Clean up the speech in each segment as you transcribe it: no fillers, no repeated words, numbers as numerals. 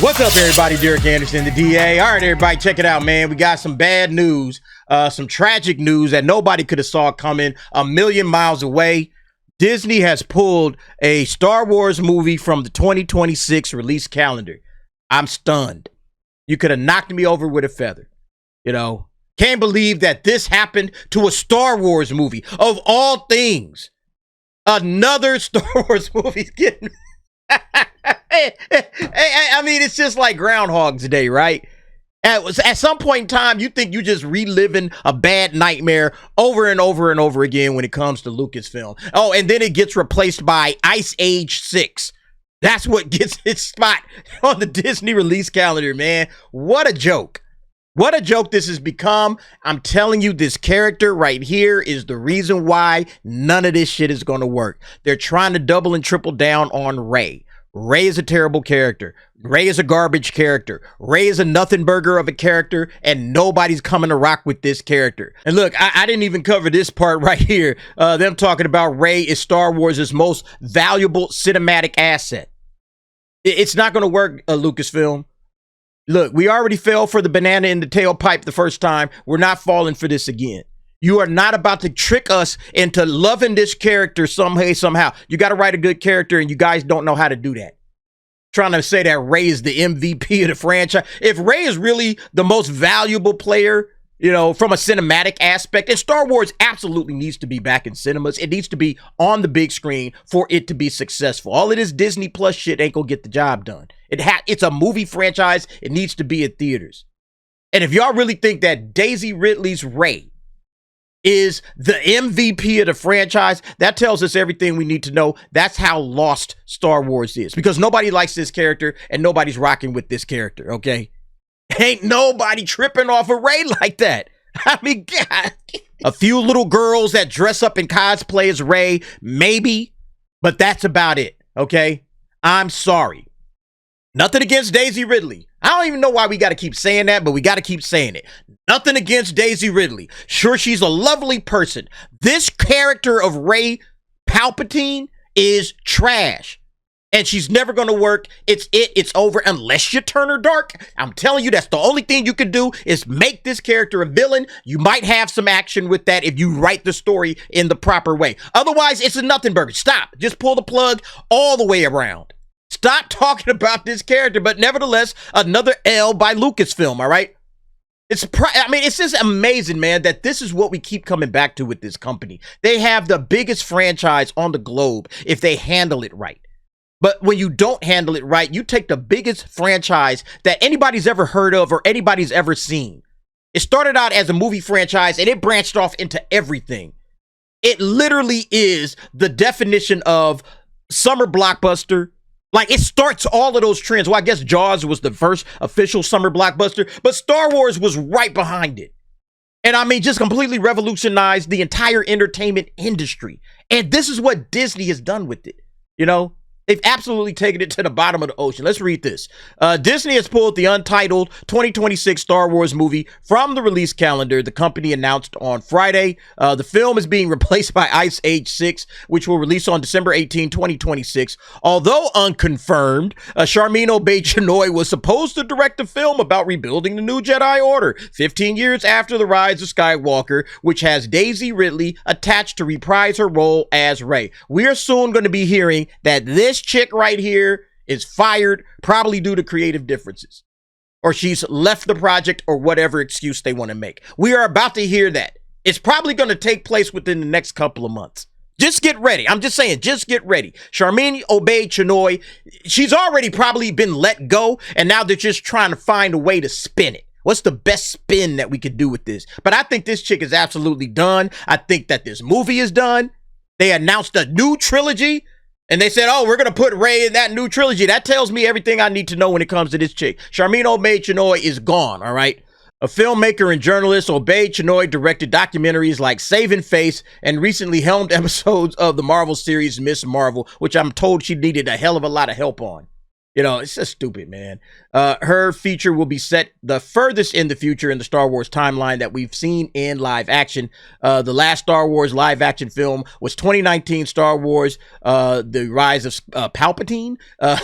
What's up, everybody? Derek Anderson, the DA. All right, everybody, check it out, man. We got some bad news, some tragic news that nobody could have saw coming a million miles away. Disney has pulled a Star Wars movie from the 2026 release calendar. I'm stunned. You could have knocked me over with a feather. You know, can't believe that this happened to a Star Wars movie. Of all things, another Star Wars movie getting... I mean, it's just like Groundhog's Day, right? At some point in time, you think you just reliving a bad nightmare over and over and over again when it comes to Lucasfilm. Oh, and then it gets replaced by Ice Age 6. That's what gets its spot on the Disney release calendar, man. What a joke. What a joke this has become. I'm telling you, this character right here is the reason why none of this shit is going to work. They're trying to double and triple down on Rey. Rey is a terrible character. Rey is a garbage character. Rey is a nothing burger of a character, and nobody's coming to rock with this character. And look, I didn't even cover this part right here. Them talking about Rey is Star Wars' most valuable cinematic asset. It's not going to work, Lucasfilm. Look, we already fell for the banana in the tailpipe the first time. We're not falling for this again. You are not about to trick us into loving this character somehow. You got to write a good character, and you guys don't know how to do that. Trying to say that Rey is the MVP of the franchise. If Rey is really the most valuable player, you know, from a cinematic aspect, and Star Wars absolutely needs to be back in cinemas. It needs to be on the big screen for it to be successful. All of this Disney Plus shit ain't gonna get the job done. It's a movie franchise. It needs to be in theaters. And if y'all really think that Daisy Ridley's Rey is the MVP of the franchise, that tells us everything we need to know. That's how lost Star Wars is, because nobody likes this character and nobody's rocking with this character, okay? Ain't nobody tripping off a Rey like that. I mean, God. A few little girls that dress up in cosplay as Rey, maybe, but that's about it, okay? I'm sorry. Nothing against Daisy Ridley. I don't even know why we got to keep saying that, but we got to keep saying it. Nothing against Daisy Ridley. Sure, she's a lovely person. This character of Rey Palpatine is trash. And she's never going to work. It's over unless you turn her dark. I'm telling you, that's the only thing you can do is make this character a villain. You might have some action with that if you write the story in the proper way. Otherwise, it's a nothing burger. Stop. Just pull the plug all the way around. Stop talking about this character, but nevertheless, another L by Lucasfilm, all right? It's just amazing, man, that this is what we keep coming back to with this company. They have the biggest franchise on the globe if they handle it right. But when you don't handle it right, you take the biggest franchise that anybody's ever heard of or anybody's ever seen. It started out as a movie franchise and it branched off into everything. It literally is the definition of summer blockbuster. Like, it starts all of those trends. Well, I guess Jaws was the first official summer blockbuster, but Star Wars was right behind it. And I mean, just completely revolutionized the entire entertainment industry. And this is what Disney has done with it, you know? They've absolutely taken it to the bottom of the ocean. Let's read this. Disney has pulled the untitled 2026 Star Wars movie from the release calendar, the company announced on Friday. The film is being replaced by Ice Age 6, which will release on December 18, 2026. Although unconfirmed, Sharmeen Obaid-Chinoy was supposed to direct the film about rebuilding the new Jedi Order 15 years after the rise of Skywalker, which has Daisy Ridley attached to reprise her role as Rey. We are soon going to be hearing that this chick right here is fired, probably due to creative differences, or she's left the project, or whatever excuse they want to make. We are about to hear that. It's probably going to take place within the next couple of months. Just get ready. I'm just saying, just get ready. Sharmeen Obaid-Chinoy, she's already probably been let go, and now they're just trying to find a way to spin it. What's the best spin that we could do with this? But I think this chick is absolutely done. I think that this movie is done. They announced a new trilogy. And they said, oh, we're going to put Rey in that new trilogy. That tells me everything I need to know when it comes to this chick. Sharmeen Obaid-Chinoy is gone, all right? A filmmaker and journalist, Obaid-Chinoy directed documentaries like Saving Face and recently helmed episodes of the Marvel series Miss Marvel, which I'm told she needed a hell of a lot of help on. You know, it's just stupid, man. Her feature will be set the furthest in the future in the Star Wars timeline that we've seen in live action. The last Star Wars live action film was 2019 Star Wars, The Rise of Palpatine,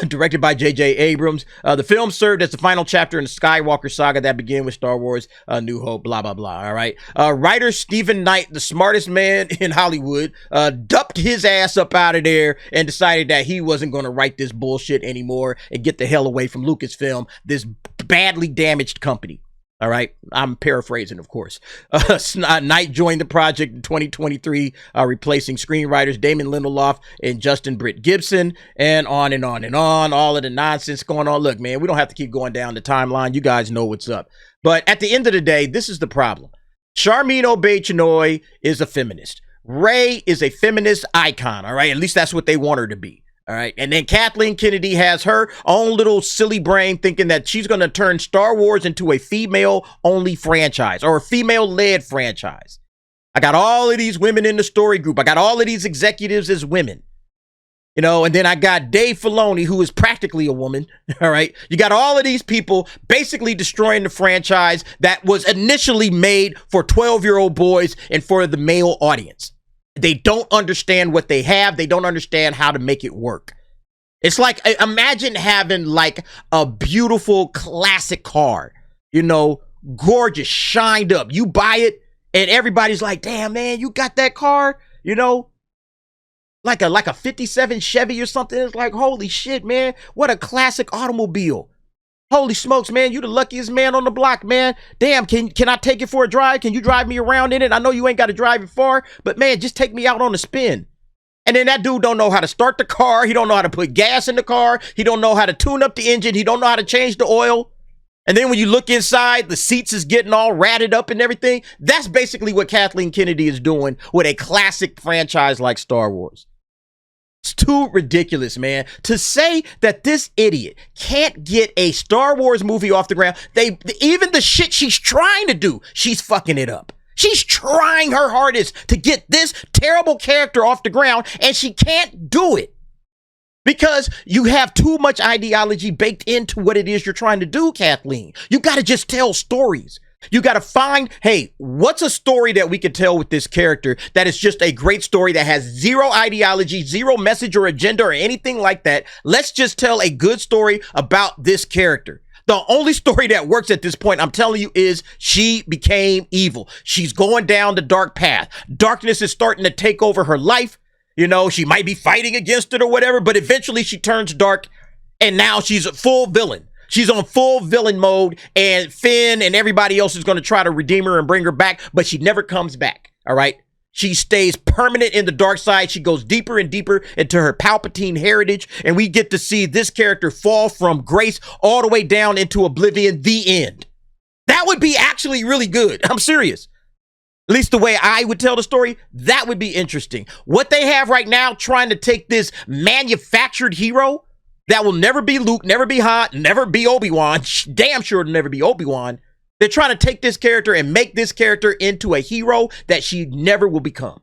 directed by J.J. Abrams. The film served as the final chapter in the Skywalker saga that began with Star Wars New Hope, blah, blah, blah. All right. Writer Stephen Knight, the smartest man in Hollywood, dumped his ass up out of there and decided that he wasn't going to write this bullshit anymore and get the hell away from Lucasfilm, this badly damaged company. All right. I'm paraphrasing, of course. Knight joined the project in 2023, replacing screenwriters Damon Lindelof and Justin Britt Gibson, and on and on and on. All of the nonsense going on. Look, man, we don't have to keep going down the timeline. You guys know what's up. But at the end of the day, this is the problem. Sharmeen Obaid-Chinoy is a feminist. Rey is a feminist icon. All right. At least that's what they want her to be. All right. And then Kathleen Kennedy has her own little silly brain thinking that she's going to turn Star Wars into a female-only franchise or a female-led franchise. I got all of these women in the story group. I got all of these executives as women. You know, and then I got Dave Filoni, who is practically a woman. All right. You got all of these people basically destroying the franchise that was initially made for 12-year-old boys and for the male audience. They don't understand what they have. They don't understand how to make it work. It's like, imagine having like a beautiful classic car, you know, gorgeous, shined up. You buy it and everybody's like, damn, man, you got that car, you know, like a 57 Chevy or something. It's like, holy shit, man, what a classic automobile. Holy smokes, man, you the luckiest man on the block, man. Damn, can I take it for a drive? Can you drive me around in it? I know you ain't got to drive it far, but man, just take me out on a spin. And then that dude don't know how to start the car. He don't know how to put gas in the car. He don't know how to tune up the engine. He don't know how to change the oil. And then when you look inside, the seats is getting all ratted up and everything. That's basically what Kathleen Kennedy is doing with a classic franchise like Star Wars. It's too ridiculous, man. To say that this idiot can't get a Star Wars movie off the ground, even the shit she's trying to do, she's fucking it up. She's trying her hardest to get this terrible character off the ground, and she can't do it. Because you have too much ideology baked into what it is you're trying to do, Kathleen. You got to just tell stories. You got to find, hey, what's a story that we could tell with this character that is just a great story that has zero ideology, zero message or agenda or anything like that? Let's just tell a good story about this character. The only story that works at this point, I'm telling you, is she became evil. She's going down the dark path. Darkness is starting to take over her life. You know, she might be fighting against it or whatever, but eventually she turns dark and now she's a full villain. She's on full villain mode, and Finn and everybody else is going to try to redeem her and bring her back, but she never comes back, all right? She stays permanent in the dark side. She goes deeper and deeper into her Palpatine heritage, and we get to see this character fall from grace all the way down into oblivion, the end. That would be actually really good. I'm serious. At least the way I would tell the story, that would be interesting. What they have right now, trying to take this manufactured hero that will never be Luke, never be Han, never be Obi-Wan, damn sure it'll never be Obi-Wan. They're trying to take this character and make this character into a hero that she never will become.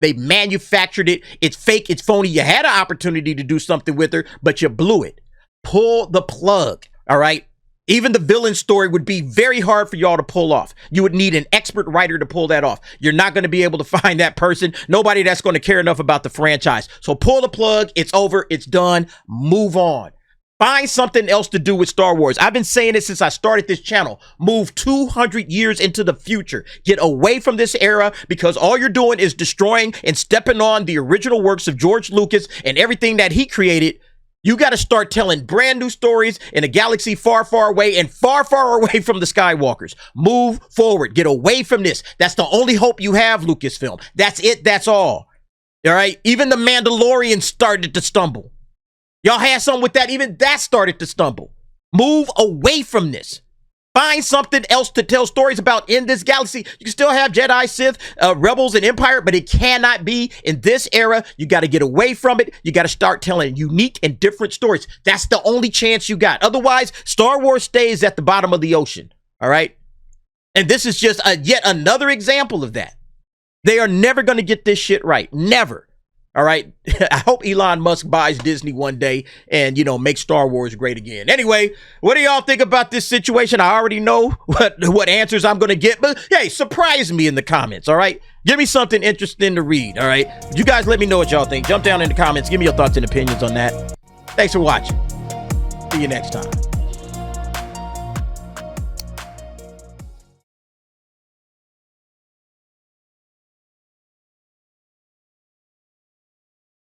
They manufactured it. It's fake. It's phony. You had an opportunity to do something with her, but you blew it. Pull the plug, all right? Even the villain story would be very hard for y'all to pull off. You would need an expert writer to pull that off. You're not going to be able to find that person. Nobody that's going to care enough about the franchise. So pull the plug. It's over. It's done. Move on. Find something else to do with Star Wars. I've been saying it since I started this channel. Move 200 years into the future. Get away from this era, because all you're doing is destroying and stepping on the original works of George Lucas and everything that he created. You got to start telling brand new stories in a galaxy far, far away and far, far away from the Skywalkers. Move forward. Get away from this. That's the only hope you have, Lucasfilm. That's it. That's all. All right. Even the Mandalorian started to stumble. Y'all had something with that. Even that started to stumble. Move away from this. Find something else to tell stories about in this galaxy. You can still have Jedi, Sith, Rebels, and Empire, but it cannot be in this era. You got to get away from it. You got to start telling unique and different stories. That's the only chance you got. Otherwise, Star Wars stays at the bottom of the ocean. All right? And this is just yet another example of that. They are never going to get this shit right. Never. All right. I hope Elon Musk buys Disney one day and, you know, make Star Wars great again. Anyway, what do y'all think about this situation? I already know what answers I'm going to get, but hey, surprise me in the comments. All right. Give me something interesting to read. All right. You guys let me know what y'all think. Jump down in the comments. Give me your thoughts and opinions on that. Thanks for watching. See you next time.